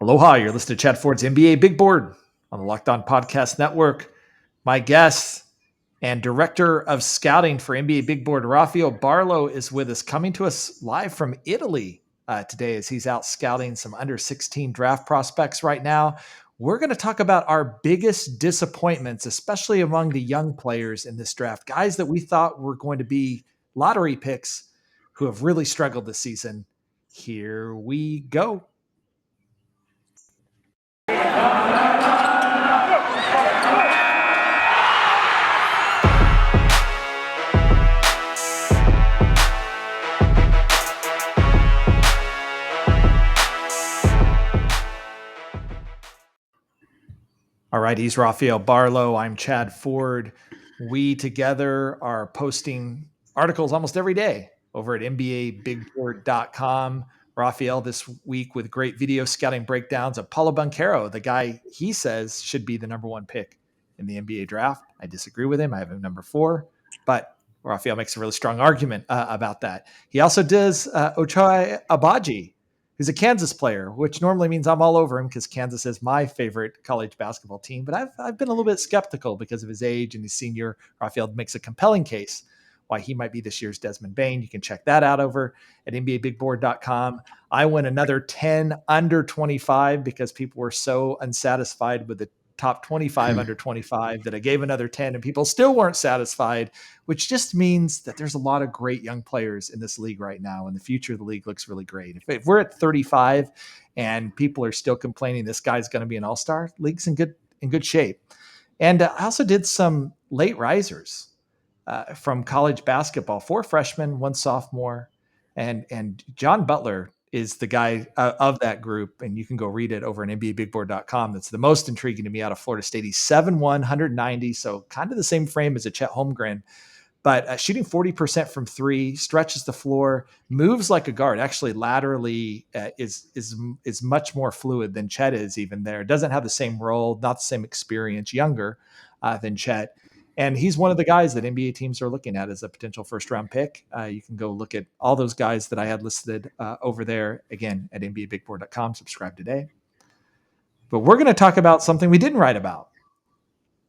Aloha, you're listening to Chad Ford's NBA Big Board on the Locked On Podcast Network. My guest and director of scouting for NBA Big Board, Rafael Barlowe, is with us, coming to us live from Italy today as he's out scouting some under 16 draft prospects right now. We're going to talk about our biggest disappointments, especially among the young players in this draft, guys that we thought were going to be lottery picks who have really struggled this season. Here we go. All right, he's Rafael Barlowe. I'm Chad Ford. We together are posting articles almost every day over at NBABigBoard.com. Rafael this week with great video scouting breakdowns of Paulo Banchero, the guy he says should be the number one pick in the NBA draft. I disagree with him. I have him number 4, but Rafael makes a really strong argument about that. He also does Ochai Agbaji, who's a Kansas player, which normally means I'm all over him because Kansas is my favorite college basketball team. But I've been a little bit skeptical because of his age and his senior. Rafael makes a compelling case why he might be this year's Desmond Bane. You can check that out over at NBABigBoard.com. I went another 10 under 25 because people were so unsatisfied with the top 25 under 25 that I gave another 10 and people still weren't satisfied, which just means that there's a lot of great young players in this league right now. And the future of the league looks really great. If we're at 35 and people are still complaining this guy's going to be an all-star, league's in good shape. And I also did some late risers from college basketball, 4 freshmen, 1 sophomore, and John Butler is the guy of that group, and you can go read it over at NBABigBoard.com. That's the most intriguing to me out of Florida State. He's 7'1", 190, so kind of the same frame as a Chet Holmgren, but shooting 40% from 3, stretches the floor, moves like a guard. Actually, laterally is much more fluid than Chet is even there. Doesn't have the same role, not the same experience, younger than Chet. And he's one of the guys that NBA teams are looking at as a potential first-round pick. You can go look at all those guys that I had listed over there, again, at NBABigBoard.com. Subscribe today. But we're going to talk about something we didn't write about,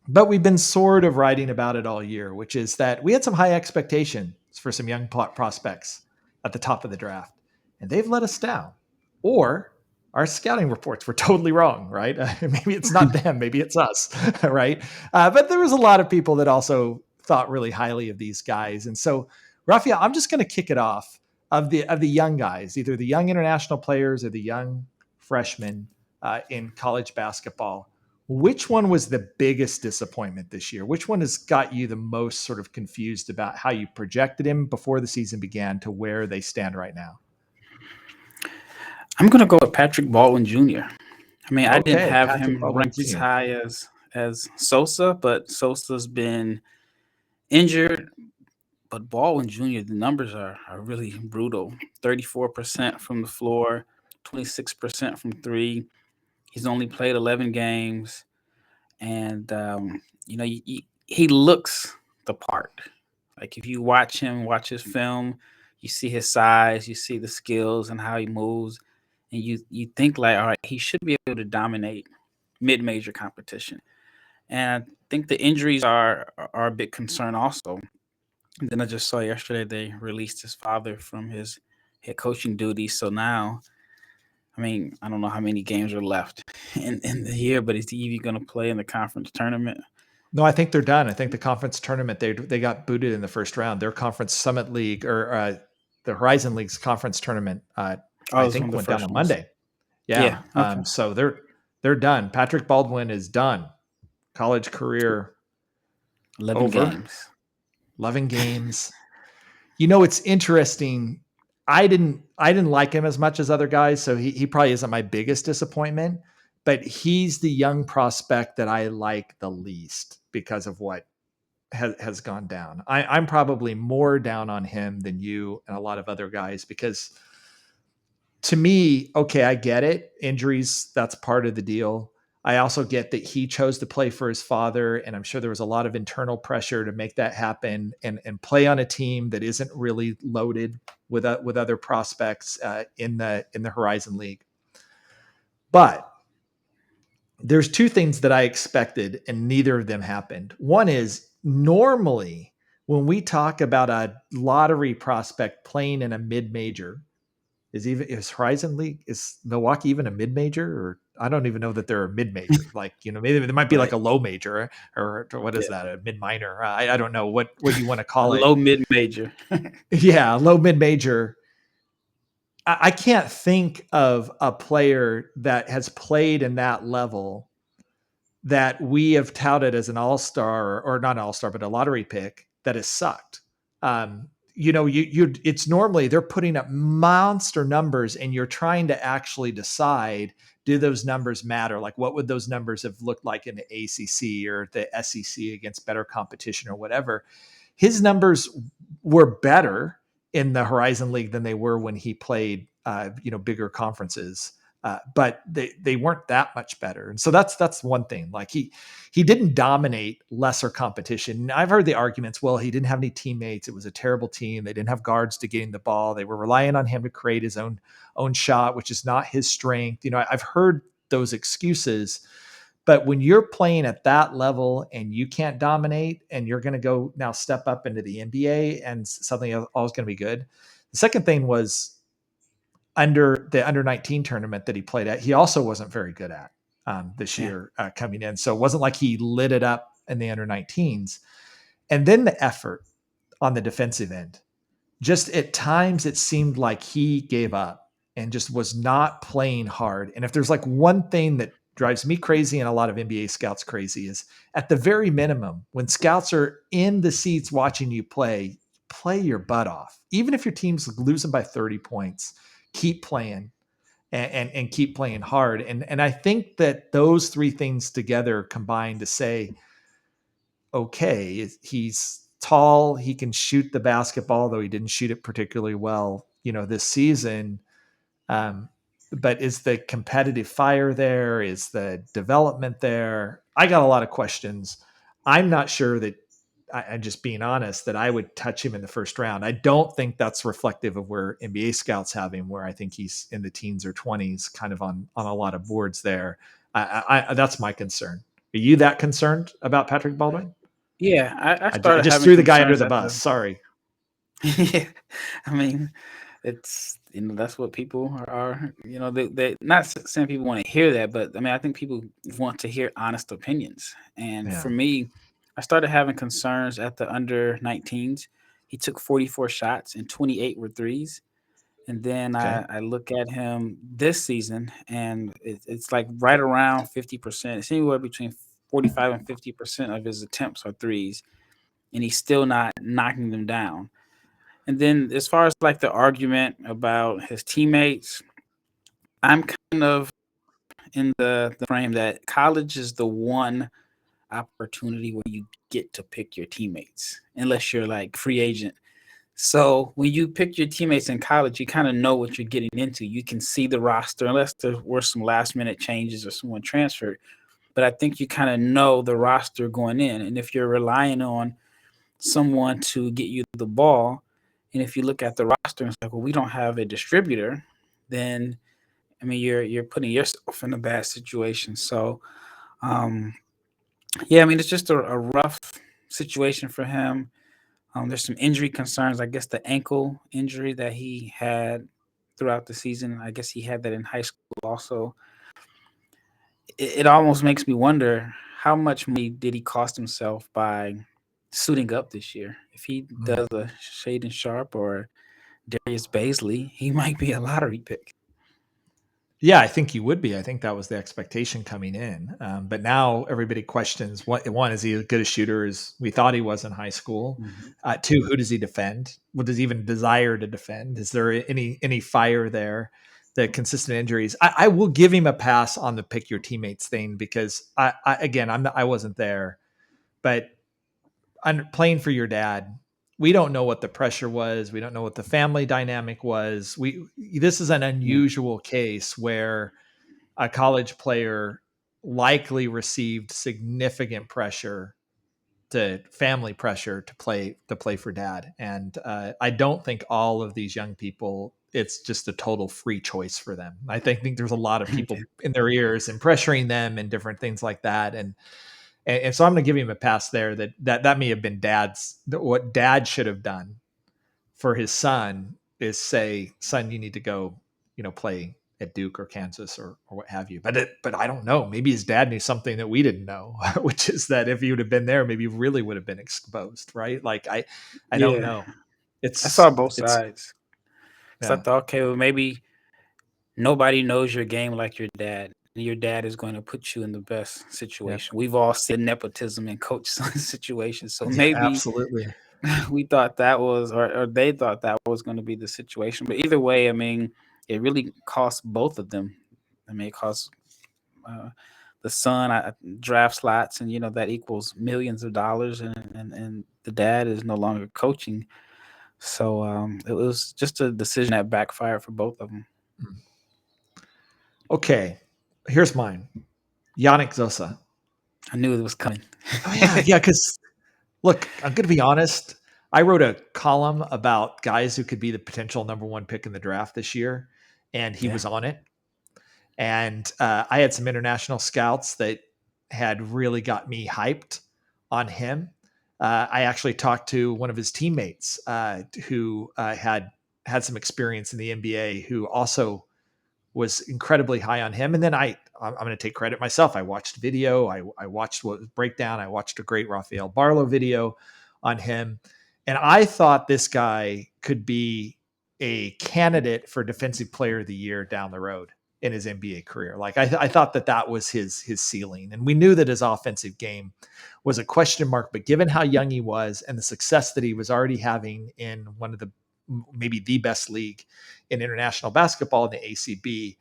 but we've been sort of writing about it all year, which is that we had some high expectations for some young prospects at the top of the draft, and they've let us down. Or our scouting reports were totally wrong, right? Maybe it's not them, maybe it's us, right? But there was a lot of people that also thought really highly of these guys. And so, Rafael, I'm just going to kick it off of the young guys, either the young international players or the young freshmen in college basketball. Which one was the biggest disappointment this year? Which one has got you the most sort of confused about how you projected him before the season began to where they stand right now? I'm going to go with Patrick Baldwin Jr. I mean, I didn't have Patrick him Baldwin ranked as Jr. high as Sosa, but Sosa's been injured. But Baldwin Jr., the numbers are really brutal. 34% from the floor, 26% from 3. He's only played 11 games. And, he looks the part. Like if you watch his film, you see his size, you see the skills and how he moves. And you think like, all right, he should be able to dominate mid-major competition. And I think the injuries are a big concern also. And then I just saw yesterday they released his father from his head coaching duties. So now, I mean, I don't know how many games are left in the year, but is he even going to play in the conference tournament? No, I think they're done. I think the conference tournament, they got booted in the first round. Their conference summit league or the Horizon League's conference tournament, I think went down on Monday. Yeah. Okay. So they're done. Patrick Baldwin is done. College career 11 over. games. 11 games. It's interesting. I didn't like him as much as other guys, so he probably isn't my biggest disappointment, but he's the young prospect that I like the least because of what has gone down. I'm probably more down on him than you and a lot of other guys because to me, okay, I get it. Injuries, that's part of the deal. I also get that he chose to play for his father, and I'm sure there was a lot of internal pressure to make that happen and play on a team that isn't really loaded with other prospects in the Horizon League. But there's two things that I expected, and neither of them happened. One is, normally when we talk about a lottery prospect playing in a mid-major, is Horizon League, is Milwaukee even a mid-major? Or I don't even know that they're a mid-major. Like, maybe there might be like Right. a low major, or what is that? A mid-minor? I don't know what you want to A call it. low mid major. Yeah, low mid-major. I can't think of a player that has played in that level that we have touted as an all-star, or not an all-star, but a lottery pick that has sucked. It's normally they're putting up monster numbers, and you're trying to actually decide, do those numbers matter? Like, what would those numbers have looked like in the ACC or the SEC against better competition or whatever? His numbers were better in the Horizon League than they were when he played, bigger conferences. But they weren't that much better, and so that's one thing. Like, he didn't dominate lesser competition. I've heard the arguments, well, he didn't have any teammates. It was a terrible team. They didn't have guards to get him the ball. They were relying on him to create his own shot, which is not his strength. I've heard those excuses. But when you're playing at that level and you can't dominate, and you're going to go now step up into the NBA and suddenly all is going to be good. The second thing was, under the under 19 tournament that he played at, he also wasn't very good at this Yeah. year coming in. So it wasn't like he lit it up in the under 19s. And then the effort on the defensive end, just at times it seemed like he gave up and just was not playing hard. And if there's like one thing that drives me crazy and a lot of NBA scouts crazy, is at the very minimum, when scouts are in the seats watching you play your butt off. Even if your team's losing by 30 points, keep playing and keep playing hard. And I think that those three things together combine to say, okay, he's tall, he can shoot the basketball, though he didn't shoot it particularly well, this season. But is the competitive fire there? Is the development there? I got a lot of questions. I'm not sure that, I'm just being honest, that I would touch him in the first round. I don't think that's reflective of where NBA scouts have him, where I think he's in the teens or 20s, kind of on a lot of boards there. That's my concern. Are you that concerned about Patrick Baldwin? Yeah, I I started just having threw the guy under concerns the at bus. the. Sorry. Yeah, I mean, it's that's what people are. They not saying people want to hear that, but I mean, I think people want to hear honest opinions. And Yeah. for me, I started having concerns at the under 19s. He took 44 shots and 28 were threes. And then Okay. I look at him this season, and it's like right around 50%. It's anywhere between 45 and 50% of his attempts are threes, and he's still not knocking them down. And then as far as like the argument about his teammates, I'm kind of in the frame that college is the one opportunity where you get to pick your teammates, unless you're like free agent. So when you pick your teammates in college, you kind of know what you're getting into. You can see the roster, unless there were some last minute changes or someone transferred. But I think you kind of know the roster going in. And if you're relying on someone to get you the ball, and if you look at the roster and it's like, well, we don't have a distributor, then I mean you're putting yourself in a bad situation. So yeah, I mean it's just a rough situation for him. There's some injury concerns. I guess the ankle injury that he had throughout the season, I guess he had that in high school also. It almost makes me wonder how much money did he cost himself by suiting up this year. If he Mm. does a Shaden Sharp or Darius Baisley, he might be a lottery pick. Yeah, I think you would be. I think that was the expectation coming in. But now everybody questions, one, is he as good a shooter as we thought he was in high school? Mhm. Two, who does he defend? What does he even desire to defend? Is there any fire there? The consistent injuries. I will give him a pass on the pick your teammates thing, because I wasn't there, but playing for your dad, we don't know what the pressure was. We don't know what the family dynamic was. This is an Yeah. unusual case where a college player likely received significant pressure, to family pressure, to play for dad. And I don't think all of these young people it's just a total free choice for them. I think there's a lot of people in their ears and pressuring them and different things like that. And so I'm going to give him a pass there. That may have been what dad should have done for his son is say, son, you need to go, play at Duke or Kansas or what have you. But I don't know. Maybe his dad knew something that we didn't know, which is that if he would have been there, maybe he really would have been exposed, right? Like I don't know. I saw both sides. So I Yeah. thought, okay, well, maybe nobody knows your game like your dad. Your dad is going to put you in the best situation. We've all seen nepotism in coach son situations. So maybe absolutely. we thought that was, or they thought that was going to be the situation. But either way, I mean, it really cost both of them. I mean, it cost the son draft slots, and that equals millions of dollars, and the dad is no longer coaching. So it was just a decision that backfired for both of them. Okay, here's mine. Yannick Nzosa. I knew it was coming. Oh yeah, because look, I'm going to be honest. I wrote a column about guys who could be the potential number one pick in the draft this year, and he was on it. And I had some international scouts that had really got me hyped on him. I actually talked to one of his teammates who had some experience in the NBA, who also was incredibly high on him. And then I'm going to take credit myself. I watched video. I watched what was breakdown. I watched a great Rafael Barlowe video on him. And I thought this guy could be a candidate for Defensive Player of the Year down the road in his NBA career. Like I thought that was his ceiling. And we knew that his offensive game was a question mark, but given how young he was and the success that he was already having in one of the, maybe the best league in international basketball in the ACB,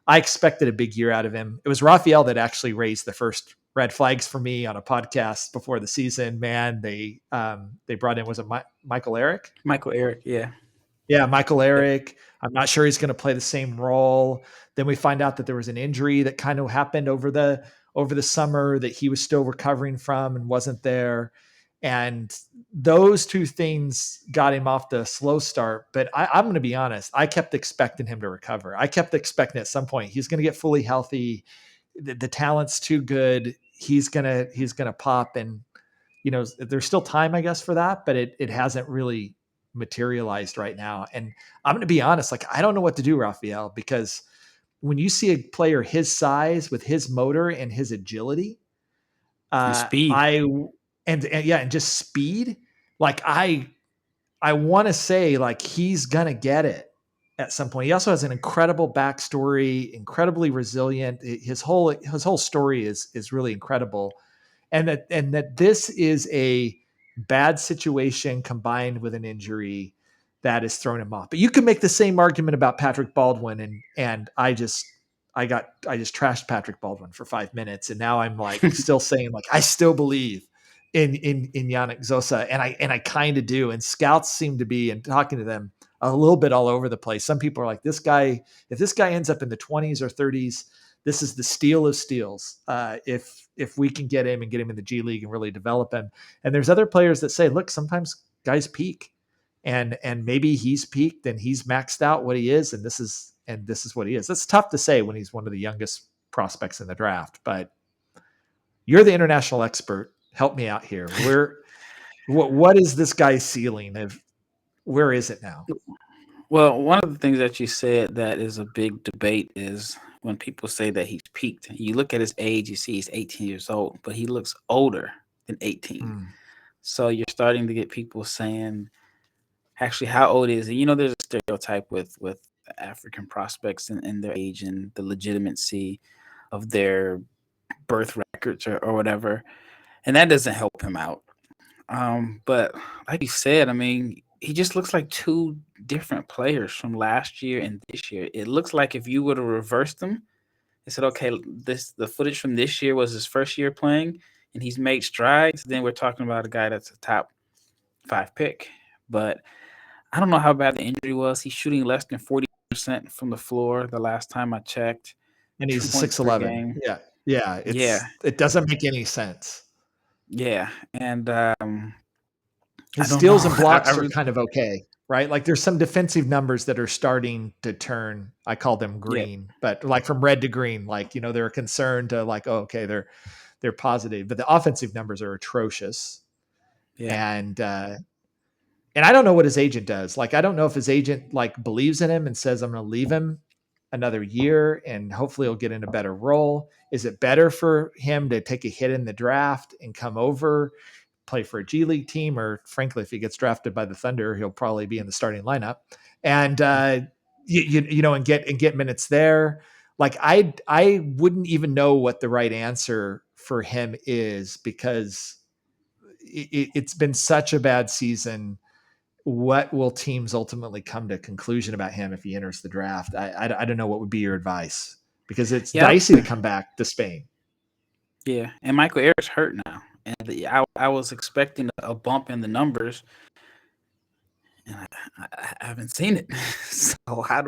I expected a big year out of him. It was Rafael that actually raised the first red flags for me on a podcast before the season. Man, they brought in, was it Michael Eric? Michael Eric, yeah. Yeah, Michael Eric. I'm not sure he's going to play the same role. Then we find out that there was an injury that kind of happened over the summer that he was still recovering from and wasn't there. And those two things got him off the slow start. But I'm going to be honest, I kept expecting him to recover. I kept expecting at some point he's going to get fully healthy. The talent's too good. He's gonna pop, and there's still time, I guess, for that, but it hasn't really materialized right now. And I'm going to be honest, like I don't know what to do, Rafael, because when you see a player his size with his motor and his agility, and speed, and just speed, like I want to say like he's gonna get it at some point. He also has an incredible backstory, incredibly resilient. His whole story is really incredible, and that this is a bad situation combined with an injury that has thrown him off. But you can make the same argument about Patrick Baldwin, and I just trashed Patrick Baldwin for 5 minutes, and now I'm like still saying like I still believe in Yannick Nzosa, and I kind of do. And scouts seem to be, and talking to them, a little bit all over the place. Some people are like, this guy, if this guy ends up in the 20s or 30s, this is the steal of steals. If we can get him and get him in the G League and really develop him. And there's other players that say, look, sometimes guys peak, and maybe he's peaked and he's maxed out what he is, and this is what he is. That's tough to say when he's one of the youngest prospects in the draft, but you're the international expert. Help me out here. What is this guy's ceiling? Where is it now? Well, one of the things that you said that is a big debate is when people say that he's peaked. You look at his age, you see he's 18 years old, but he looks older than 18. So you're starting to get people saying, actually, how old is he? There's a stereotype with African prospects and their age and the legitimacy of their birth records or whatever. And that doesn't help him out. But like you said, I mean, he just looks like two different players from last year and this year. It looks like if you would have reversed them and said, okay, the footage from this year was his first year playing and he's made strides, then we're talking about a guy that's a top 5 pick. But I don't know how bad the injury was. He's shooting less than 40% from the floor the last time I checked. And he's a 6'11". Yeah. It doesn't make any sense. Yeah. And his steals and blocks are kind of okay, right? Like there's some defensive numbers that are starting to turn, I call them Yeah. green, but like from red to green, like, they're concerned to like, oh, okay, they're positive, but the offensive numbers are atrocious. Yeah. And I don't know what his agent does. Like, I don't know if his agent like believes in him and says, I'm going to leave him another year and hopefully he'll get in a better role. Is it better for him to take a hit in the draft and come over, play for a G League team? Or frankly, if he gets drafted by the Thunder, he'll probably be in the starting lineup and, and get minutes there. Like I wouldn't even know what the right answer for him is because it's been such a bad season. What will teams ultimately come to conclusion about him if he enters the draft? I don't know what would be your advice because it's Yeah. dicey to come back to Spain. Yeah. And Michael Eric's hurt now. And I was expecting a bump in the numbers, and I haven't seen it. So I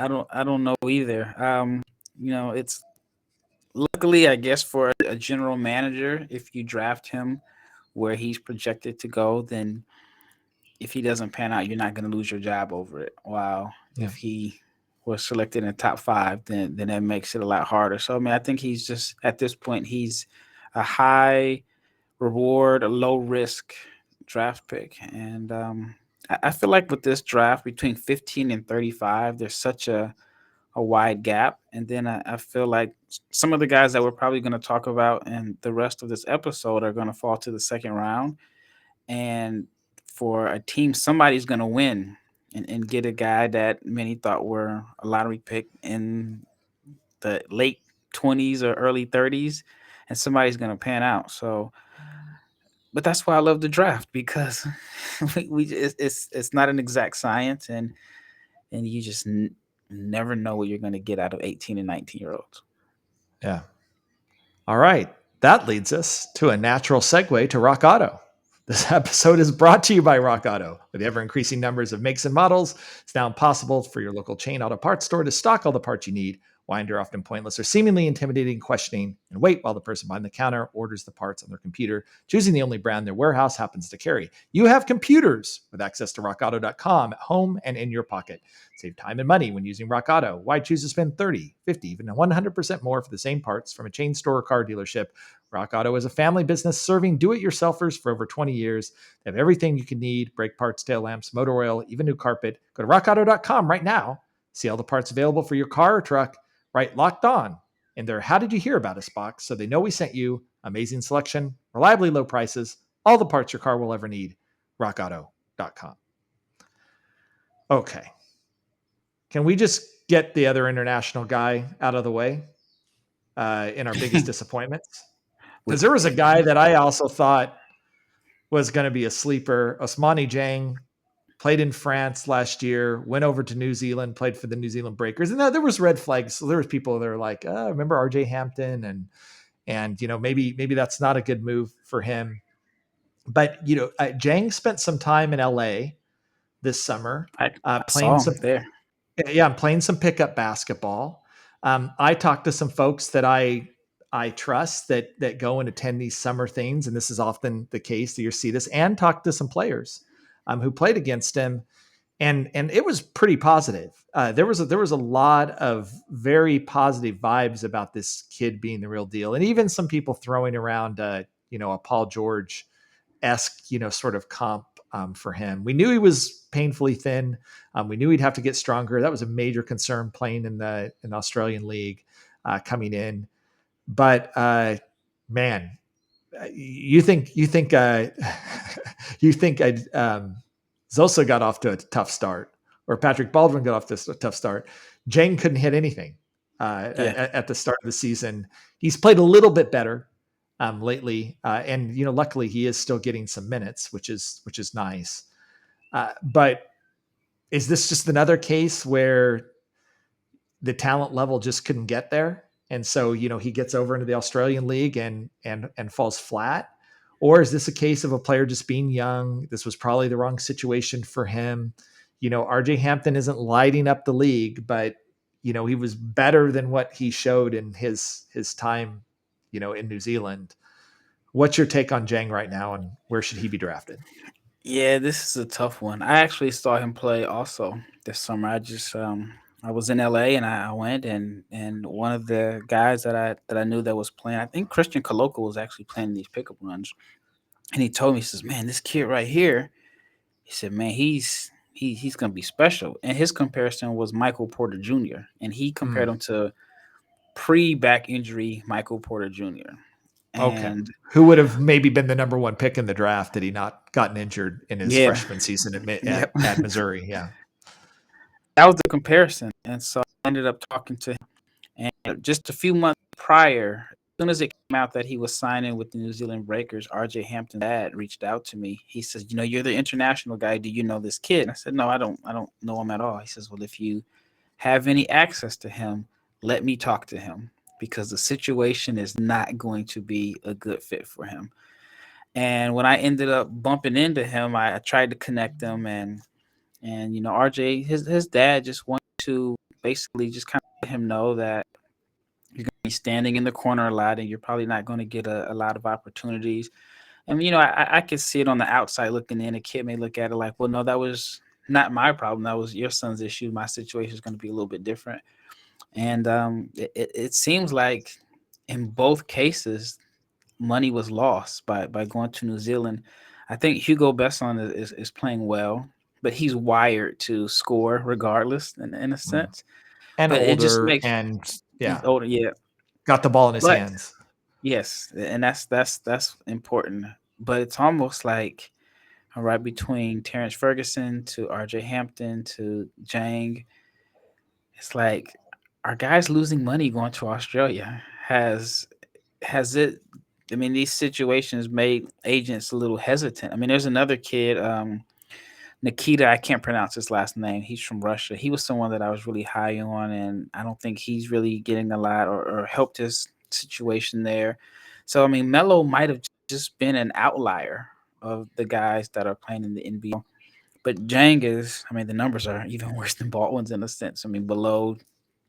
don't know either. It's luckily, I guess, for a general manager, if you draft him where he's projected to go, then if he doesn't pan out, you're not going to lose your job over it. Wow. Yeah. If he was selected in the top 5, then that makes it a lot harder. So, I mean, I think he's just, at this point, he's a high reward, a low risk draft pick. And I feel like with this draft between 15 and 35, there's such a wide gap. And then I feel like some of the guys that we're probably going to talk about in the rest of this episode are going to fall to the second round. And for a team, somebody's going to win and get a guy that many thought were a lottery pick in the late 20s or early 30s, and somebody's going to pan out. So, but that's why I love the draft, because it's not an exact science, and you just never know what you're going to get out of 18 and 19-year-olds. Yeah. All right. That leads us to a natural segue to Rock Auto. This episode is brought to you by Rock Auto. With the ever-increasing numbers of makes and models, it's now impossible for your local chain auto parts store to stock all the parts you need. Why endure often pointless or seemingly intimidating questioning and wait while the person behind the counter orders the parts on their computer, choosing the only brand their warehouse happens to carry. You have computers with access to rockauto.com at home and in your pocket. Save time and money when using Rock Auto. Why choose to spend 30, 50, even 100% more for the same parts from a chain store or car dealership? Rock Auto is a family business serving do-it-yourselfers for over 20 years. They have everything you can need: brake parts, tail lamps, motor oil, even new carpet. Go to rockauto.com right now. See all the parts available for your car or truck. Right, Locked On in their How Did You Hear About Us box, so they know we sent you. Amazing selection, reliably low prices, all the parts your car will ever need. rockauto.com. Okay. Can we just get the other international guy out of the way in our biggest disappointments? Because there was a guy that I also thought was going to be a sleeper. Ousmane Dieng played in France last year, went over to New Zealand, played for the New Zealand Breakers. And there was red flags. So there was people that were like, oh, remember RJ Hampton? And maybe that's not a good move for him. But, Dieng spent some time in LA this summer, I playing saw him some, there. yeah, I'm playing some pickup basketball. I talked to some folks that I trust that go and attend these summer things, and this is often the case that you see this, and talk to some players who played against him, and it was pretty positive. There was a lot of very positive vibes about this kid being the real deal, and even some people throwing around a Paul George esque sort of comp for him. We knew he was painfully thin. We knew he'd have to get stronger. That was a major concern playing in the Australian League coming in. But man, you think you think Zosa got off to a tough start, or Patrick Baldwin got off to a tough start. Dieng couldn't hit anything at the start of the season. He's played a little bit better lately, and luckily he is still getting some minutes, which is nice. But is this just another case where the talent level just couldn't get there, and so he gets over into the Australian League and falls flat? Or is this a case of a player just being young? This was probably the wrong situation for him. RJ Hampton isn't lighting up the league, but he was better than what he showed in his time in New Zealand. What's your take on Dieng right now, and where should he be drafted? Yeah, this is a tough one. I actually saw him play also this summer. I was in LA and I went and one of the guys that I knew that was playing, I think Christian Coloco was actually playing these pickup runs. And he told me, he says, "Man, this kid right here," he said, "Man, he's gonna be special." And his comparison was Michael Porter Jr. And he compared Mm, him to pre-back injury Michael Porter Jr. okay. And Who would have maybe been the number one pick in the draft had he not gotten injured in his yeah, freshman season yep, at Missouri? Yeah. that was the comparison. And so I ended up talking to him. And just a few months prior, as soon as it came out that he was signing with the New Zealand Breakers, RJ Hampton's dad reached out to me. He says, "You know, you're the international guy. Do you know this kid?" And I said, "No, I don't know him at all." He says, "Well, if you have any access to him, let me talk to him because the situation is not going to be a good fit for him." And when I ended up bumping into him, I tried to connect them, and you know, RJ, his dad just wanted to basically just kind of let him know that you're going to be standing in the corner a lot, and you're probably not going to get a lot of opportunities. And you know, I could see it on the outside looking in. A kid may look at it like, "Well, no, that was not my problem. That was your son's issue. My situation is going to be a little bit different." And it seems like in both cases, money was lost by going to New Zealand. I think Hugo Besson is playing well, but he's wired to score regardless in a Mm. sense. And But it just older, makes and he's yeah, older, yeah. got the ball in his But hands. yes, and that's important. But it's almost like right between Terrence Ferguson to RJ Hampton to Dieng, it's like, are guys losing money going to Australia? Has it? I mean, these situations made agents a little hesitant. I mean, there's another kid, Nikita. I can't pronounce his last name. He's from Russia. He was someone that I was really high on, and I don't think he's really getting a lot or helped his situation there. So I mean, Melo might have just been an outlier of the guys that are playing in the NBA. But Jang is, I mean, the numbers are even worse than Baldwin's in a sense. I mean, below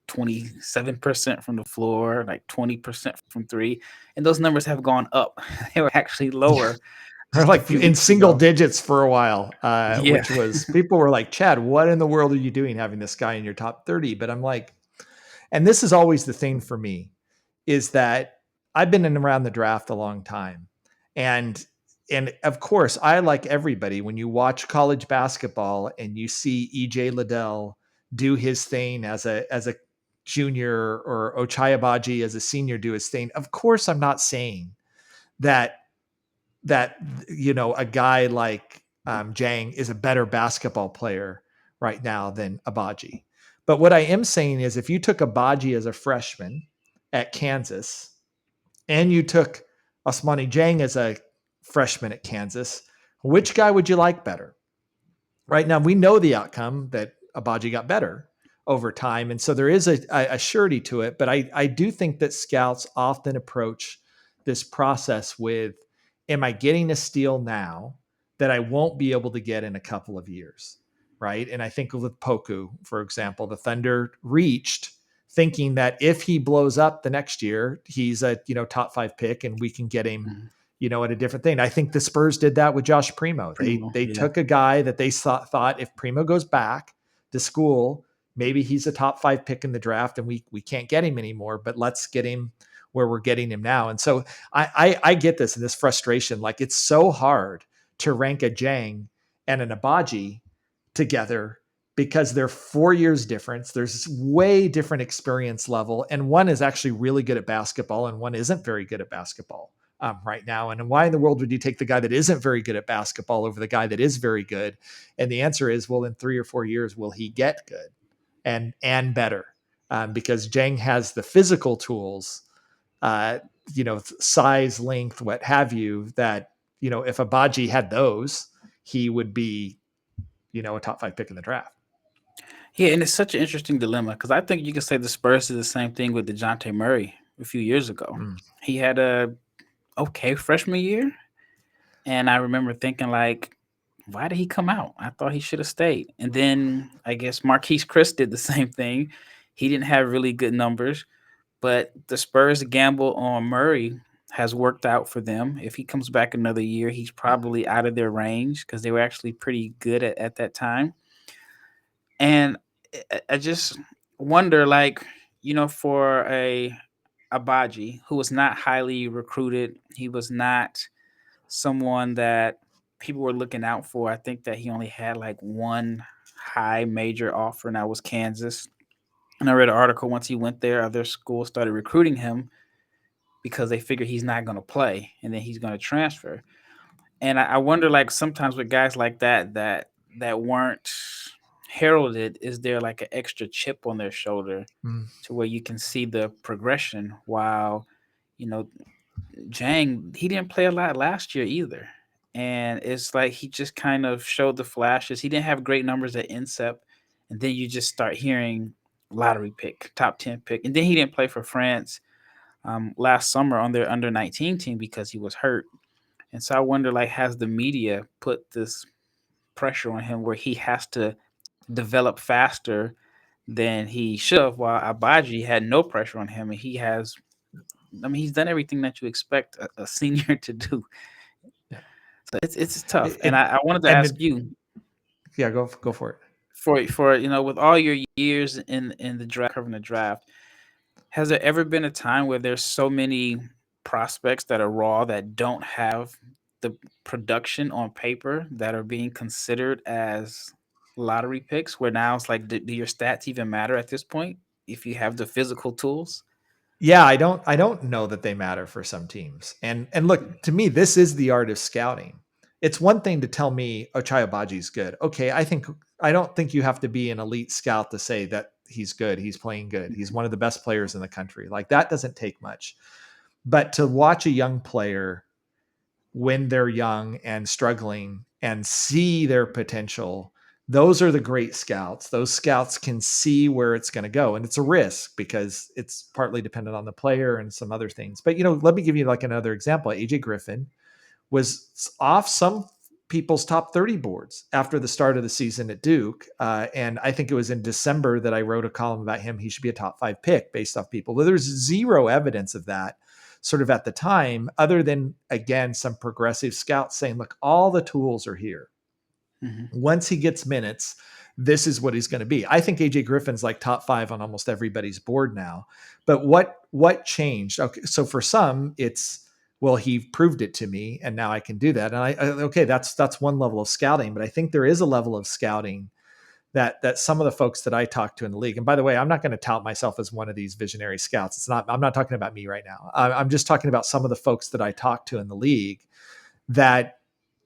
27% from the floor, like 20% from three. And those numbers have gone up. They were actually Yeah. lower They're just a like few in weeks single ago. digits for a while, Yeah. which was people were like, Chad, what in the world are you doing having this guy in your top 30? But I'm like, and this is always the thing for me is that I've been in around the draft a long time. And and of course, I like everybody when you watch college basketball and you see EJ Liddell do his thing as a junior or Ochai Agbaji as a senior do his thing. Of course, I'm not saying that that a guy like Jang is a better basketball player right now than Abaji. But what I am saying is, if you took Abaji as a freshman at Kansas and you took Ousmane Dieng as a freshman at Kansas, which guy would you like better? Right now, we know the outcome that Abaji got better over time. And so there is a surety to it. But I do think that scouts often approach this process with, am I getting a steal now that I won't be able to get in a couple of years? Right. And I think with Poku, for example, the Thunder reached thinking that if he blows up the next year, he's a top 5 pick and we can get him Mhm. at a different thing. I think the Spurs did that with Josh Primo. They Primo, they yeah. took a guy that they thought if Primo goes back to school, maybe he's a top 5 pick in the draft and we can't get him anymore, but let's get him where we're getting him now. And so I get this and this frustration. Like, it's so hard to rank a Jang and an Abaji together because they're 4 years difference. There's way different experience level, and one is actually really good at basketball and one isn't very good at basketball right now. And why in the world would you take the guy that isn't very good at basketball over the guy that is very good? And the answer is, well, in 3 or 4 years, will he get good and better? Because Jang has the physical tools, uh, size, length, what have you, that, if Abaji had those, he would be, a top 5 pick in the draft. Yeah, and it's such an interesting dilemma because I think you can say the Spurs did the same thing with DeJounte Murray a few years ago. Mm. He had a okay freshman year, and I remember thinking like, why did he come out? I thought he should have stayed. And then I guess Marquise Chris did the same thing. He didn't have really good numbers, but the Spurs gambled on Murray has worked out for them. If he comes back another year, he's probably out of their range because they were actually pretty good at that time. And I just wonder, like, for a Abaji, who was not highly recruited, he was not someone that people were looking out for. I think that he only had like one high major offer, and that was Kansas. And I read an article once he went there, other schools started recruiting him because they figure he's not going to play and then he's going to transfer. And I wonder, like, sometimes with guys like that weren't heralded, is there like an extra chip on their shoulder to where you can see the progression? While you know Dieng, he didn't play a lot last year either, and it's like he just kind of showed the flashes. He didn't have great numbers at INSEP, and then you just start hearing lottery pick, top 10 pick, and then he didn't play for France last summer on their under 19 team because he was hurt. And so I wonder, like, has the media put this pressure on him where he has to develop faster than he should have, while Abaji had no pressure on him and he has, I mean, he's done everything that you expect a senior to do. Yeah. So it's tough. And I wanted to ask you. Yeah, go for it. For with all your years in the draft, covering the draft, has there ever been a time where there's so many prospects that are raw that don't have the production on paper that are being considered as lottery picks, where now it's like, do your stats even matter at this point if you have the physical tools? Yeah, I don't know that they matter for some teams. And look, to me, this is the art of scouting. It's one thing to tell me Ochai Abaji's good. Okay, I don't think you have to be an elite scout to say that he's good. He's playing good. He's one of the best players in the country. Like, that doesn't take much. But to watch a young player when they're young and struggling and see their potential, those are the great scouts. Those scouts can see where it's going to go. And it's a risk because it's partly dependent on the player and some other things. But, let me give you like another example. AJ Griffin was off some people's top 30 boards after the start of the season at Duke. And I think it was in December that I wrote a column about him. He should be a top 5 pick based off people. Well, there's zero evidence of that sort of at the time, other than, again, some progressive scouts saying, look, all the tools are here. Mm-hmm. Once he gets minutes, this is what he's going to be. I think AJ Griffin's like top 5 on almost everybody's board now. But what changed? Okay, so for some, it's, well, he proved it to me, and now I can do that. And okay, that's one level of scouting. But I think there is a level of scouting that some of the folks that I talk to in the league, and by the way, I'm not going to tout myself as one of these visionary scouts. I'm not talking about me right now. I'm just talking about some of the folks that I talk to in the league that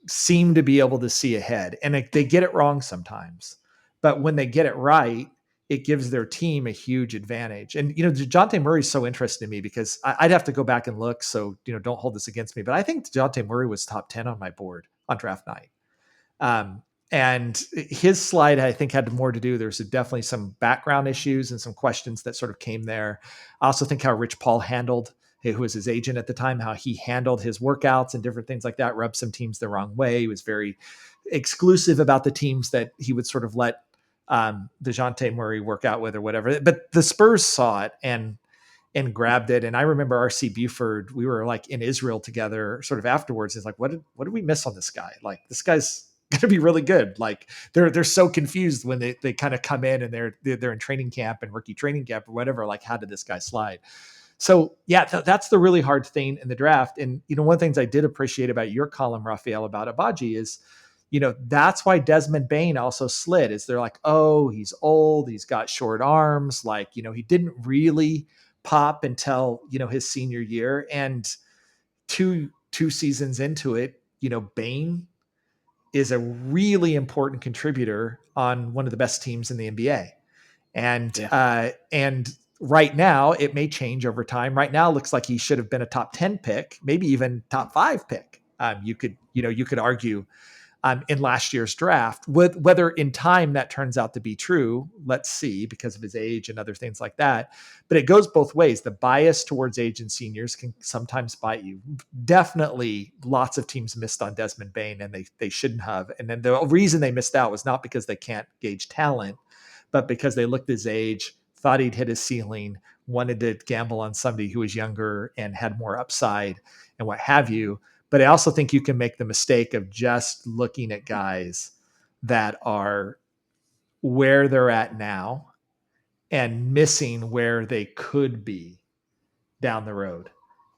seem to be able to see ahead, and they get it wrong sometimes, but when they get it right, it gives their team a huge advantage. And, DeJounte Murray is so interesting to me because I'd have to go back and look. So, don't hold this against me, but I think DeJounte Murray was top 10 on my board on draft night. And his slide, I think, had more to do. There's definitely some background issues and some questions that sort of came there. I also think how Rich Paul handled, who was his agent at the time, how he handled his workouts and different things like that, rubbed some teams the wrong way. He was very exclusive about the teams that he would sort of let DeJounte Murray work out with or whatever. But the Spurs saw it and grabbed it. And I remember RC Buford, we were like in Israel together sort of afterwards. He's like, what did we miss on this guy? Like, this guy's going to be really good. Like, they're so confused when they kind of come in and they're in training camp and rookie training camp or whatever. Like, how did this guy slide? So yeah, that's the really hard thing in the draft. And, one of the things I did appreciate about your column, Rafael, about Abaji is, that's why Desmond Bane also slid, is they're like, oh, he's old. He's got short arms. Like, he didn't really pop until, his senior year. And two seasons into it, Bane is a really important contributor on one of the best teams in the NBA. And right now it may change over time. Right now it looks like he should have been a top 10 pick, maybe even top 5 pick. You could argue in last year's draft, whether in time that turns out to be true, let's see, because of his age and other things like that. But it goes both ways. The bias towards age and seniors can sometimes bite you. Definitely lots of teams missed on Desmond Bane, and they shouldn't have. And then the reason they missed out was not because they can't gauge talent, but because they looked at his age, thought he'd hit his ceiling, wanted to gamble on somebody who was younger and had more upside and what have you. But I also think you can make the mistake of just looking at guys that are where they're at now and missing where they could be down the road.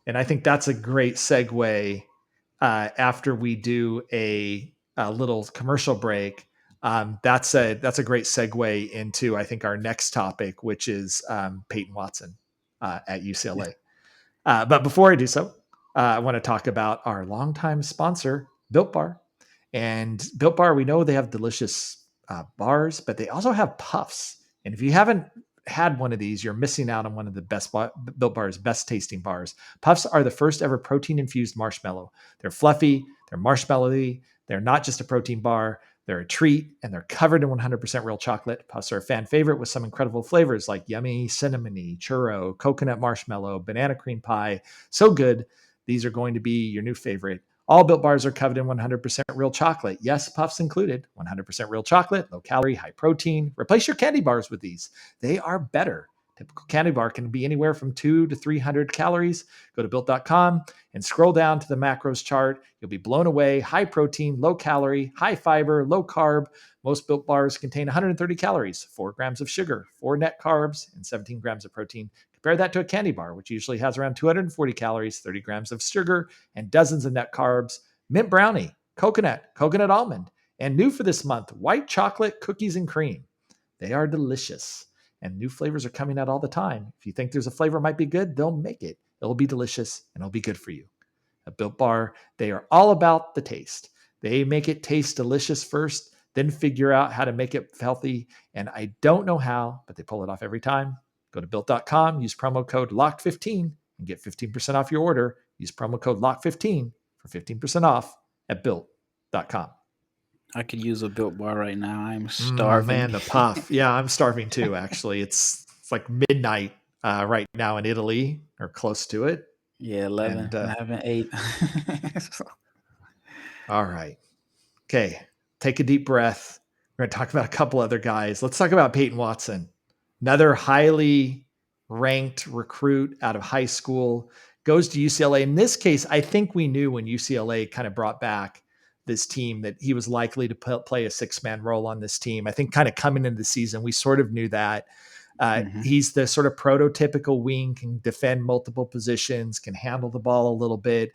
And I think that's a great segue after we do a little commercial break. That's a great segue into, I think, our next topic, which is Peyton Watson at UCLA. But before I do so, I want to talk about our longtime sponsor, Built Bar. And Built Bar, we know they have delicious bars, but they also have puffs. And if you haven't had one of these, you're missing out on one of the best Built Bar's best tasting bars. Puffs are the first ever protein infused marshmallow. They're fluffy, they're marshmallowy, they're not just a protein bar. They're a treat, and they're covered in 100% real chocolate. Puffs are a fan favorite with some incredible flavors like yummy cinnamony, churro, coconut marshmallow, banana cream pie. So good, these are going to be your new favorite. All Built Bars are covered in 100% real chocolate. Yes, Puffs included. 100% real chocolate, low calorie, high protein. Replace your candy bars with these. They are better. Typical candy bar can be anywhere from 200 to 300 calories. Go to built.com and scroll down to the macros chart. You'll be blown away. High protein, low calorie, high fiber, low carb. Most Built Bars contain 130 calories, 4 grams of sugar, 4 net carbs, and 17 grams of protein. Compare that to a candy bar, which usually has around 240 calories, 30 grams of sugar, and dozens of net carbs. Mint brownie, coconut almond, and new for this month, white chocolate cookies and cream. They are delicious. And new flavors are coming out all the time. If you think there's a flavor might be good, they'll make it. It'll be delicious and it'll be good for you. A Built Bar, they are all about the taste. They make it taste delicious first, then figure out how to make it healthy. And I don't know how, but they pull it off every time. Go to built.com, use promo code LOCK15 and get 15% off your order. Use promo code LOCK15 for 15% off at built.com. I could use a Built Bar right now. I'm starving. Man, the puff. Yeah, I'm starving too, actually. It's like midnight right now in Italy or close to it. Yeah, 11. And I haven't ate. all right. Okay. Take a deep breath. We're going to talk about a couple other guys. Let's talk about Peyton Watson, another highly ranked recruit out of high school, goes to UCLA. In this case, I think we knew when UCLA kind of brought back this team that he was likely to play a 6-man role on this team. I think kind of coming into the season, we sort of knew that. He's the sort of prototypical wing, can defend multiple positions, can handle the ball a little bit.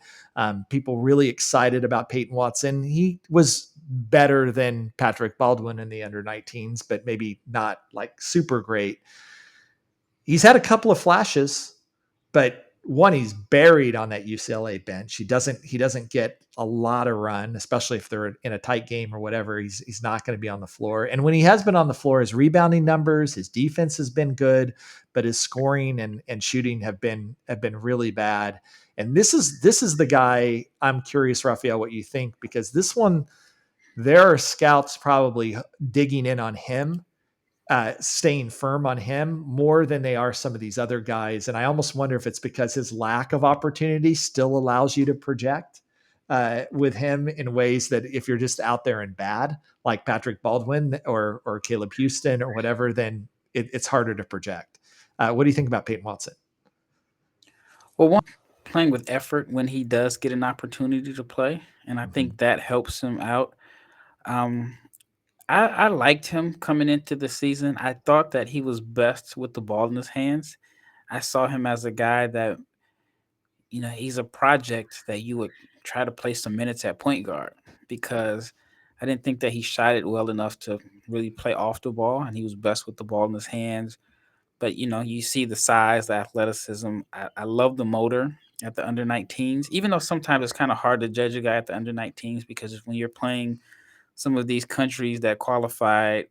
People really excited about Peyton Watson. He was better than Patrick Baldwin in the under 19s, but maybe not like super great. He's had a couple of flashes, but one, he's buried on that UCLA bench. He doesn't get a lot of run, especially if they're in a tight game or whatever. He's not going to be on the floor. And when he has been on the floor, his rebounding numbers, his defense has been good, but his scoring and shooting have been really bad. And this is the guy I'm curious, Rafael, what you think, because this one, there are scouts probably digging in on him, staying firm on him more than they are some of these other guys. And I almost wonder if it's because his lack of opportunity still allows you to project with him in ways that if you're just out there and bad, like Patrick Baldwin or Caleb Houstan or whatever, then it's harder to project. What do you think about Peyton Watson? Well, one, playing with effort when he does get an opportunity to play, and I think that helps him out. Um, I liked him coming into the season. I thought that he was best with the ball in his hands. I saw him as a guy that, he's a project that you would try to play some minutes at point guard, because I didn't think that he shot it well enough to really play off the ball, and he was best with the ball in his hands. But, you see the size, the athleticism. I love the motor at the under 19s, even though sometimes it's kind of hard to judge a guy at the under 19s, because when you're playing some of these countries that qualified,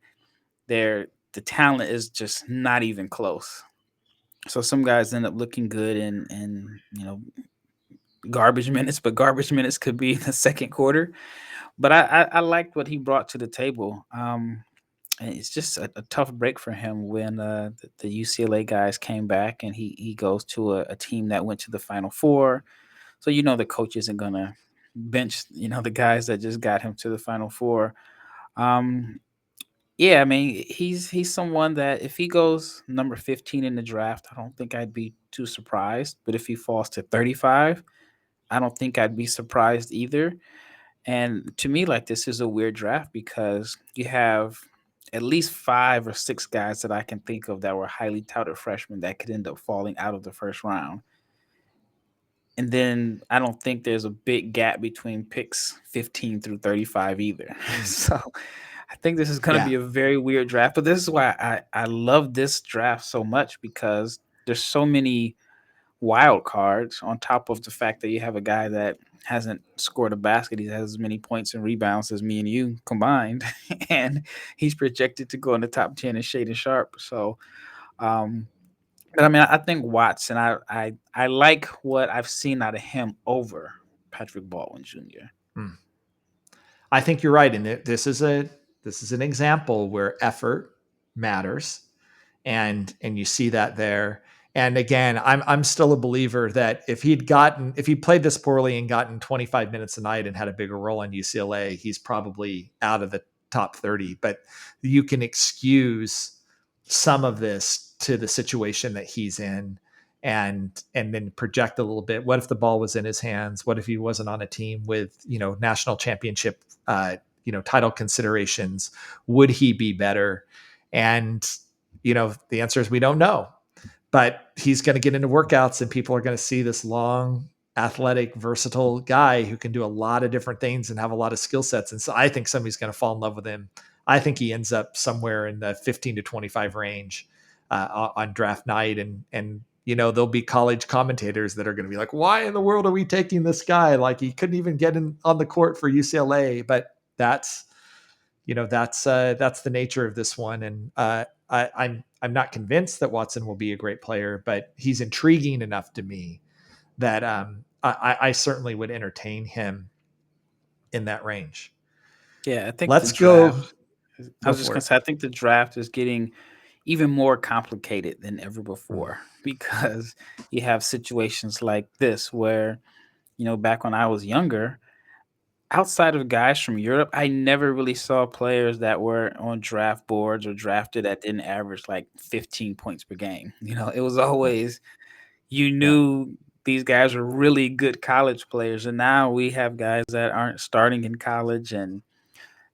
the talent is just not even close. So some guys end up looking good in garbage minutes, but garbage minutes could be in the second quarter. But I liked what he brought to the table. And it's just a tough break for him when the UCLA guys came back, and he goes to a team that went to the Final Four. So the coach isn't gonna bench the guys that just got him to the Final Four. Um, Yeah, I mean, he's someone that if he goes number 15 in the draft, I don't think I'd be too surprised. But if he falls to 35, I don't think I'd be surprised either. And to me, like, this is a weird draft because you have at least 5 or 6 guys that I can think of that were highly touted freshmen that could end up falling out of the first round. And then I don't think there's a big gap between picks 15 through 35 either. Mm. So I think this is going to Yeah. be a very weird draft. But this is why I love this draft so much because there's so many wild cards on top of the fact that you have a guy that hasn't scored a basket. He has as many points and rebounds as me and you combined. And he's projected to go in the top 10 in Shade and Sharp. So, um, but I mean, I think Watson. I like what I've seen out of him over Patrick Baldwin Jr. Mm. I think you're right. And this is an example where effort matters, and you see that there. And again, I'm still a believer that if he played this poorly and gotten 25 minutes a night and had a bigger role in UCLA, he's probably out of the top 30. But you can excuse some of this to the situation that he's in, and then project a little bit. What if the ball was in his hands? What if he wasn't on a team with, national championship, title considerations? Would he be better? And the answer is we don't know. But he's going to get into workouts and people are going to see this long, athletic, versatile guy who can do a lot of different things and have a lot of skill sets. And so I think somebody's going to fall in love with him. I think he ends up somewhere in the 15 to 25 range on draft night. And there'll be college commentators that are going to be like, why in the world are we taking this guy? Like, he couldn't even get in on the court for UCLA. But that's the nature of this one. And I'm not convinced that Watson will be a great player, but he's intriguing enough to me that I certainly would entertain him in that range. Yeah, I think the Let's go draft. I go was just for gonna it. say, I think the draft is getting even more complicated than ever Mm. before because you have situations like this where, back when I was younger, outside of guys from Europe, I never really saw players that were on draft boards or drafted that didn't average like 15 points per game. It was Yeah, always, you yeah, knew these guys were really good college players. And now we have guys that aren't starting in college and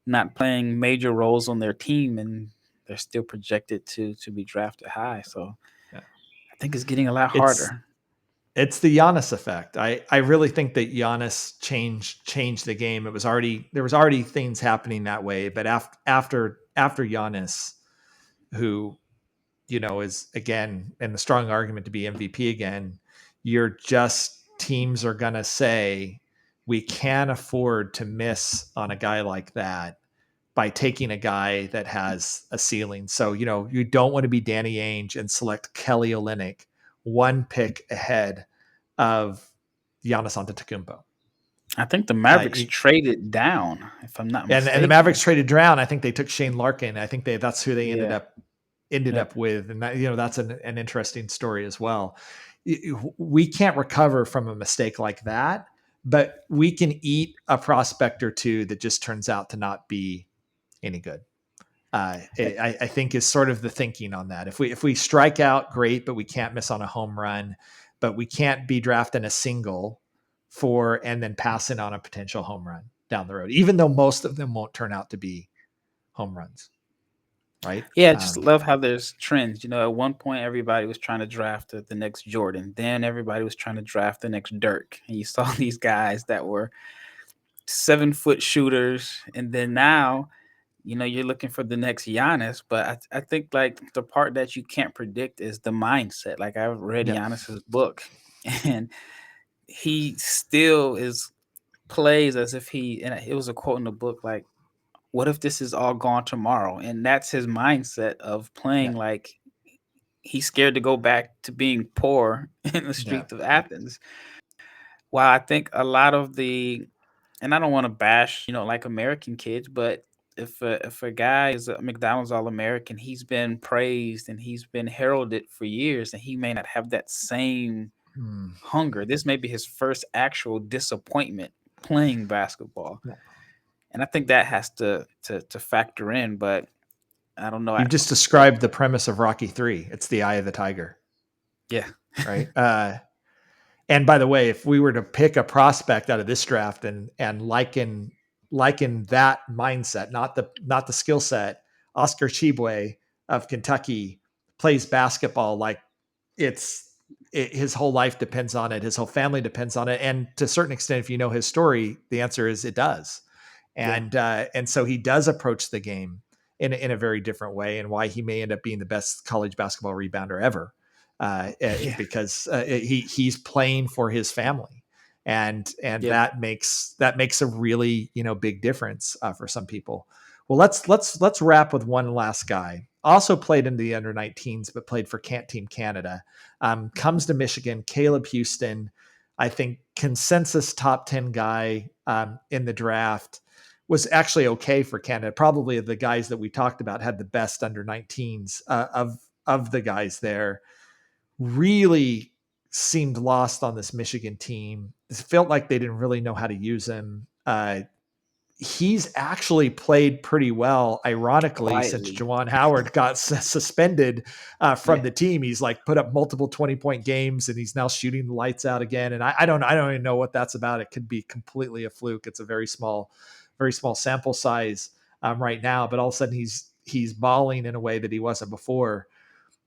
not playing major roles on their team, and they're still projected to be drafted high. So yeah. I think it's getting a lot It's harder. it's the Giannis effect. I really think that Giannis changed the game. There was already things happening that way, but after Giannis, who is again in the strong argument to be MVP again, teams are going to say we can't afford to miss on a guy like that by taking a guy that has a ceiling. So, you don't want to be Danny Ainge and select Kelly Olynyk one pick ahead of Giannis Antetokounmpo. I think the Uh, Mavericks traded down, if I'm not and the Mavericks mistaken. traded Drown. I think they took Shane Larkin. I think that's who they ended Yeah. up Yep. with, and that's an interesting story as well. We can't recover from a mistake like that, but we can eat a prospect or two that just turns out to not be any good. I think is sort of the thinking on that. If we strike out, great, but we can't miss on a home run, but we can't be drafting a single for and then passing on a potential home run down the road, even though most of them won't turn out to be home runs, right? Yeah, I just love how there's trends. At one point everybody was trying to draft the next Jordan. Then everybody was trying to draft the next Dirk. And you saw these guys that were 7-foot shooters. And then now, you're looking for the next Giannis. But I think like the part that you can't predict is the mindset. Like I've read Yeah, Giannis's book and he still is plays as if and it was a quote in the book like, what if this is all gone tomorrow? And that's his mindset of playing yeah, like he's scared to go back to being poor in the yeah, streets of Athens. While I think a lot of and I don't want to bash, like American kids, but if a guy is a McDonald's All American, he's been praised and he's been heralded for years, and he may not have that same Hmm. hunger. This may be his first actual disappointment playing basketball, Yeah. and I think that has to factor in. But I don't know. You've just described the premise of Rocky 3. It's the eye of the tiger, Yeah. right? And by the way, if we were to pick a prospect out of this draft and liken that mindset, not the skill set, Oscar Tshiebwe of Kentucky plays basketball like his whole life depends on it, his whole family depends on it, and to a certain extent, if you know his story, the answer is it does. Yeah. And so he does approach the game in a very different way, and why he may end up being the best college basketball rebounder ever, Yeah. because he's playing for his family, and Yeah. that makes a really big difference for some people. Well, let's wrap with one last guy. Also played in the under 19s, but played for Team Canada. Comes to Michigan, Caleb Houstan. I think consensus top 10 guy in the draft. Was actually okay for Canada. Probably the guys that we talked about had the best under 19s of the guys there. Really seemed lost on this Michigan team. It felt like they didn't really know how to use him. He's actually played pretty well, ironically, since Quietly. Juwan Howard got suspended from Yeah. the team. He's like put up multiple 20-point games, and he's now shooting the lights out again. And I don't even know what that's about. It could be completely a fluke. It's a very small sample size right now, but all of a sudden he's balling in a way that he wasn't before.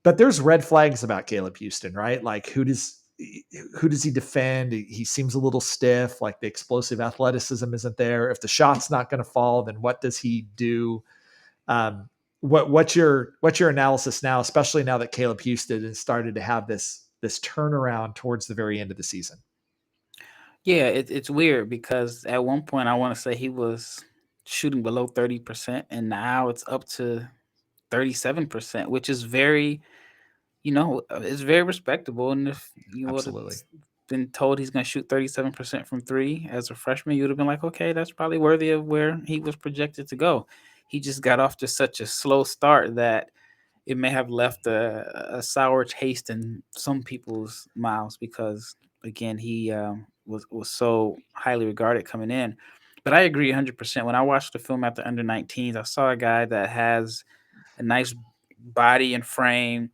But there's red flags about Caleb Houstan, right? Like who does he defend? He seems a little stiff, like the explosive athleticism isn't there. If the shot's not going to fall, then what does he do? What's your analysis now, especially now that Caleb Houstan has started to have this turnaround towards the very end of the season? Yeah, it's weird because at one point I want to say he was shooting below 30%, and now it's up to 37%, which is very, it's very respectable. And if you would have Absolutely. been told he's going to shoot 37% from three as a freshman, you would have been like, okay, that's probably worthy of where he was projected to go. He just got off to such a slow start that it may have left a sour taste in some people's mouths because, again, he was so highly regarded coming in. But I agree 100%. When I watched the film at the under 19s, I saw a guy that has a nice body and frame,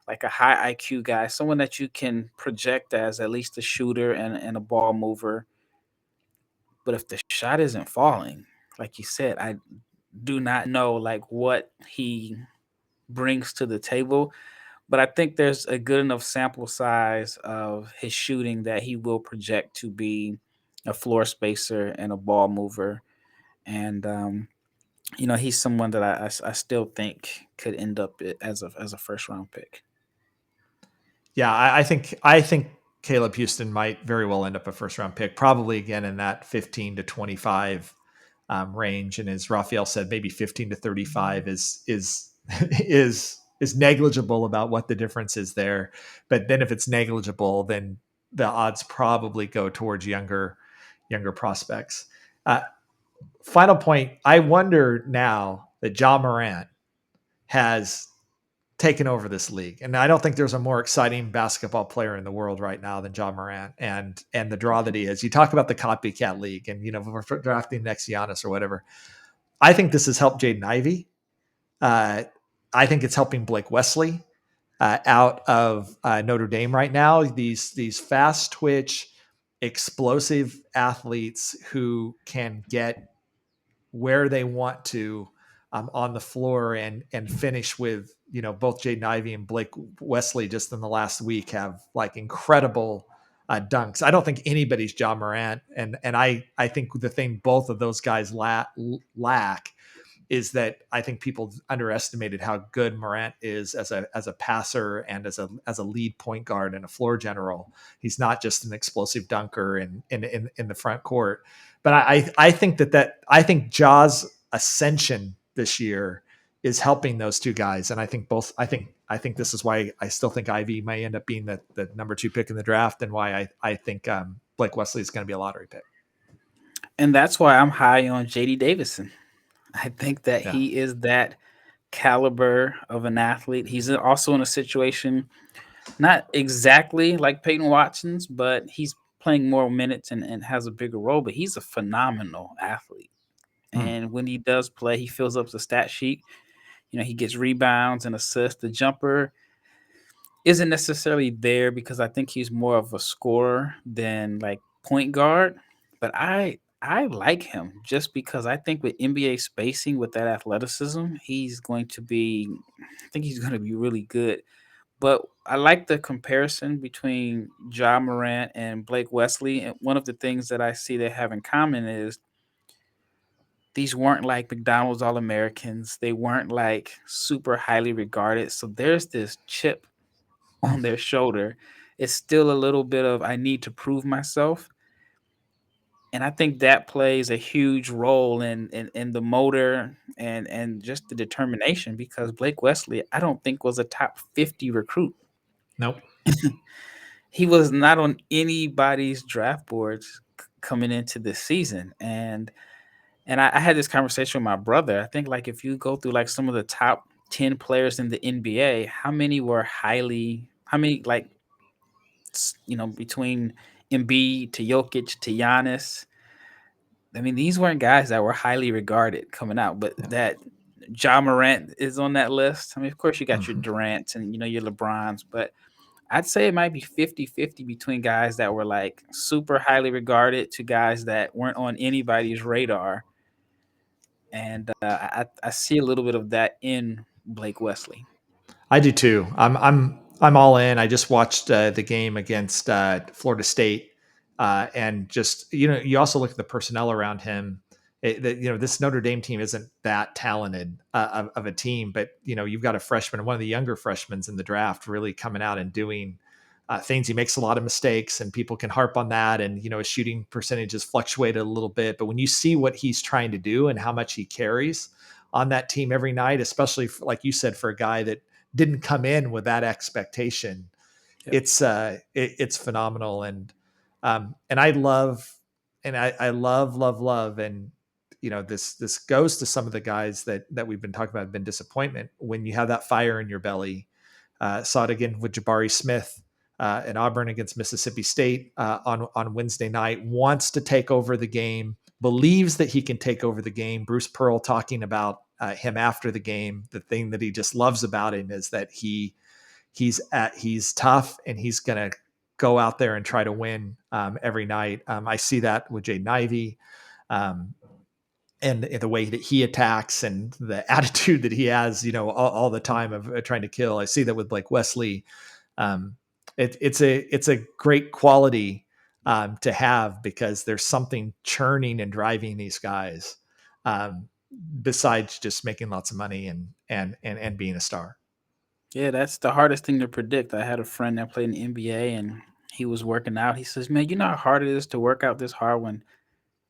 like a high IQ guy, someone that you can project as at least a shooter and a ball mover. But if the shot isn't falling, like you said, I do not know like what he brings to the table. But I think there's a good enough sample size of his shooting that he will project to be a floor spacer and a ball mover. And he's someone that I still think could end up as a first round pick. Yeah, I think Caleb Houstan might very well end up a first round pick, probably again in that 15 to 25 range. And as Rafael said, maybe 15 to 35 is is negligible about what the difference is there. But then if it's negligible, then the odds probably go towards younger prospects. Uh, Final point: I wonder now that Ja Morant has taken over this league. And I don't think there's a more exciting basketball player in the world right now than Ja Morant and the draw that he is. You talk about the copycat league and we're drafting next Giannis or whatever. I think this has helped Jaden Ivey. I think it's helping Blake Wesley out of Notre Dame right now. These fast twitch, explosive athletes who can get where they want to on the floor and finish with both Jaden Ivey and Blake Wesley just in the last week have like incredible dunks. I don't think anybody's Ja Morant, and I think the thing both of those guys lack is that I think people underestimated how good Morant is as a passer and as a lead point guard and a floor general. He's not just an explosive dunker in the front court. But I think I think Ja's ascension this year is helping those two guys. And I think this is why I still think Ivy may end up being the number 2 pick in the draft, and why I think Blake Wesley is going to be a lottery pick. And that's why I'm high on JD Davison. I think that Yeah. he is that caliber of an athlete. He's also in a situation not exactly like Peyton Watson's, but he's playing more minutes and has a bigger role. But he's a phenomenal athlete. Hmm. And when he does play, he fills up the stat sheet. He gets rebounds and assists. The jumper isn't necessarily there because I think he's more of a scorer than like point guard. But I like him just because I think with NBA spacing with that athleticism, I think he's going to be really good. But I like the comparison between Ja Morant and Blake Wesley. And one of the things that I see they have in common is these weren't like McDonald's All Americans. They weren't like super highly regarded. So there's this chip on their shoulder. It's still a little bit of I need to prove myself. And I think that plays a huge role in the motor and just the determination because Blake Wesley, I don't think was a top 50 recruit. Nope. He was not on anybody's draft boards coming into this season. And I had this conversation with my brother. I think like if you go through like some of the top 10 players in the NBA, how many like between Embiid to Jokic to Giannis. I mean, these weren't guys that were highly regarded coming out, but Yeah. that Ja Morant is on that list. I mean, of course, you got your Mhm. Durants and, your LeBrons, but I'd say it might be 50-50 between guys that were like super highly regarded to guys that weren't on anybody's radar. And I see a little bit of that in Blake Wesley. I do too. I'm all in. I just watched the game against Florida State, and just you also look at the personnel around him. This Notre Dame team isn't that talented of a team, but you've got a freshman, one of the younger freshmen in the draft, really coming out and doing things. He makes a lot of mistakes, and people can harp on that. And his shooting percentages fluctuated a little bit, but when you see what he's trying to do and how much he carries on that team every night, especially like you said, for a guy that didn't come in with that expectation. Yep. It's phenomenal, and I love, and I love, and this goes to some of the guys that we've been talking about have been disappointment when you have that fire in your belly. Saw it again with Jabari Smith at Auburn against Mississippi State on Wednesday night. Wants to take over the game, believes that he can take over the game. Bruce Pearl talking about him after the game. The thing that he just loves about him is that he's tough and he's going to go out there and try to win every night. I see that with Jaden Ivey. And the way that he attacks and the attitude that he has, all the time of trying to kill. I see that with Blake Wesley. It's a great quality to have because there's something churning and driving these guys besides just making lots of money and being a star. Yeah, that's the hardest thing to predict. I had a friend that played in the NBA and he was working out. He says, "Man, you know how hard it is to work out this hard when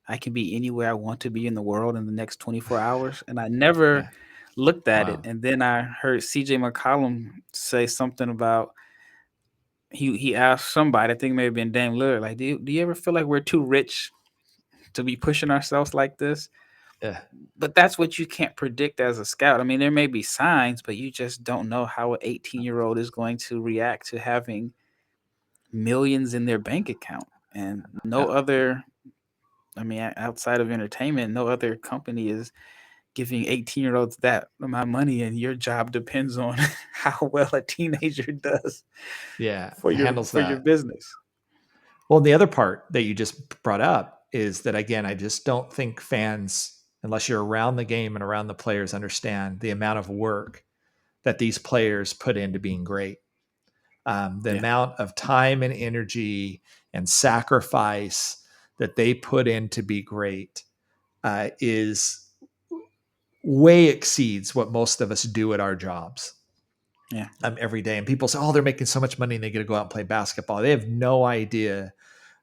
I can be anywhere I want to be in the world in the next 24 hours?" And I never Yeah. looked at it. Wow. And then I heard CJ McCollum say something about he asked somebody, I think it may have been Dame Lillard, like, do you ever feel like we're too rich to be pushing ourselves like this? Yeah. But that's what you can't predict as a scout. I mean, there may be signs, but you just don't know how an 18-year-old is going to react to having millions in their bank account. And no Yeah. other, I mean, outside of entertainment, no other company is giving 18-year-olds that amount of money, and your job depends on how well a teenager does Yeah. for your Handles for your that. business. Well, the other part that you just brought up is that, again, I just don't think fans, unless you're around the game and around the players, understand the amount of work that these players put into being great. The Yeah. amount of time and energy and sacrifice that they put in to be great is way exceeds what most of us do at our jobs Yeah. every day. And people say, oh, they're making so much money and they get to go out and play basketball. They have no idea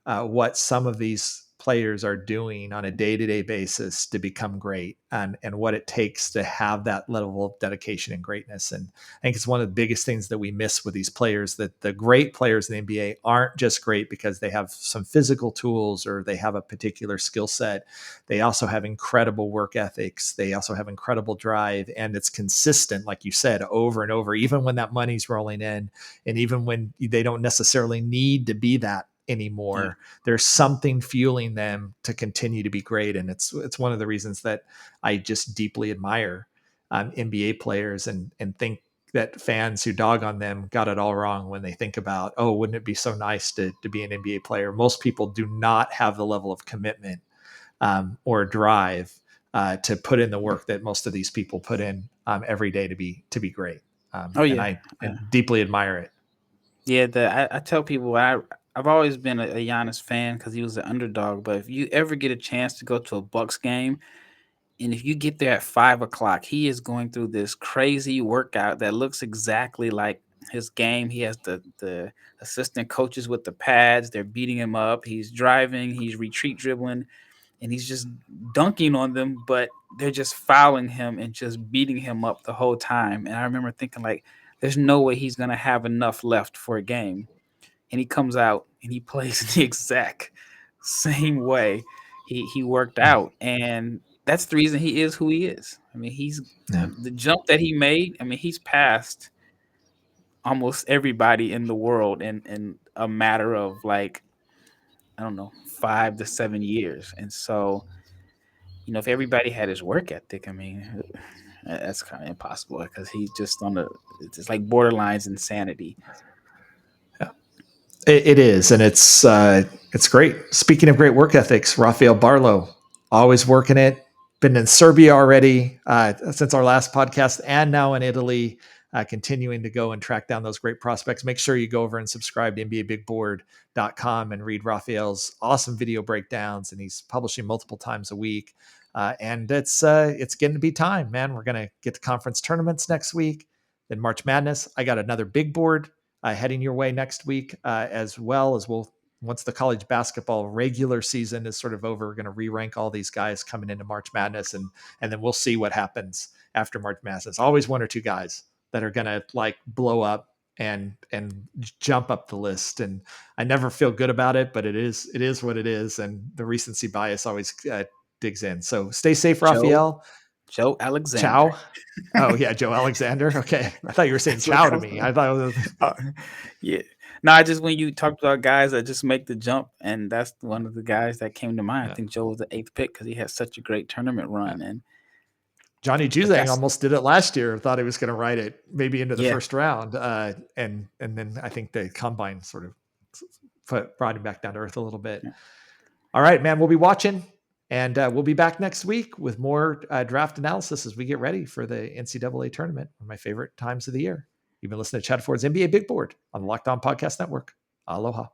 what some of these players are doing on a day-to-day basis to become great, and what it takes to have that level of dedication and greatness. And I think it's one of the biggest things that we miss with these players, that the great players in the NBA aren't just great because they have some physical tools or they have a particular skill set. They also have incredible work ethics. They also have incredible drive, and it's consistent, like you said, over and over, even when that money's rolling in and even when they don't necessarily need to be that Yeah. anymore. There's something fueling them to continue to be great, and it's one of the reasons that I just deeply admire NBA players and think that fans who dog on them got it all wrong when they think about, oh, wouldn't it be so nice to be an NBA player? Most people do not have the level of commitment or drive to put in the work that most of these people put in every day to be great. And I deeply admire it. Yeah, I tell people I've always been a Giannis fan because he was an underdog. But if you ever get a chance to go to a Bucks game, and if you get there at 5 o'clock, he is going through this crazy workout that looks exactly like his game. He has the assistant coaches with the pads. They're beating him up. He's driving. He's retreat dribbling, and he's just dunking on them. But they're just fouling him and just beating him up the whole time. And I remember thinking, like, there's no way he's going to have enough left for a game. And he comes out and he plays the exact same way he worked out. And that's the reason he is who he is. I mean, the jump that he made. I mean, he's passed almost everybody in the world in a matter of, like, I don't know, 5 to 7 years. And so, if everybody had his work ethic, I mean, that's kind of impossible because he's just it's like borderlines insanity. Yeah, it is, and it's great. Speaking of great work ethics, Rafael Barlowe, always working it. Been in Serbia already since our last podcast, and now in Italy, continuing to go and track down those great prospects. Make sure you go over and subscribe to NBABigBoard.com and read Rafael's awesome video breakdowns, and he's publishing multiple times a week. And it's getting to be time, man. We're going to get to conference tournaments next week, then March Madness. I got another big board heading your way next week, as well as once the college basketball regular season is sort of over, we're going to re-rank all these guys coming into March Madness, and then we'll see what happens after March Madness. Always one or two guys that are going to like blow up and jump up the list. And I never feel good about it, but it is what it is. And the recency bias always digs in. So stay safe, Rafael. Joe Alexander. Ciao. Oh yeah, Joe Alexander. Okay, I thought you were saying ciao to me. I thought it was. Yeah. No, I just, when you talked about guys that just make the jump, and that's one of the guys that came to mind. Yeah. I think Joe was the 8th pick because he had such a great tournament run. Yeah. And Johnny Juzang almost did it last year. Thought he was going to ride it maybe into the first round, and then I think the combine sort of brought him back down to earth a little bit. Yeah. All right, man. We'll be watching. And we'll be back next week with more draft analysis as we get ready for the NCAA tournament, one of my favorite times of the year. You've been listening to Chad Ford's NBA Big Board on the Locked On Podcast Network. Aloha.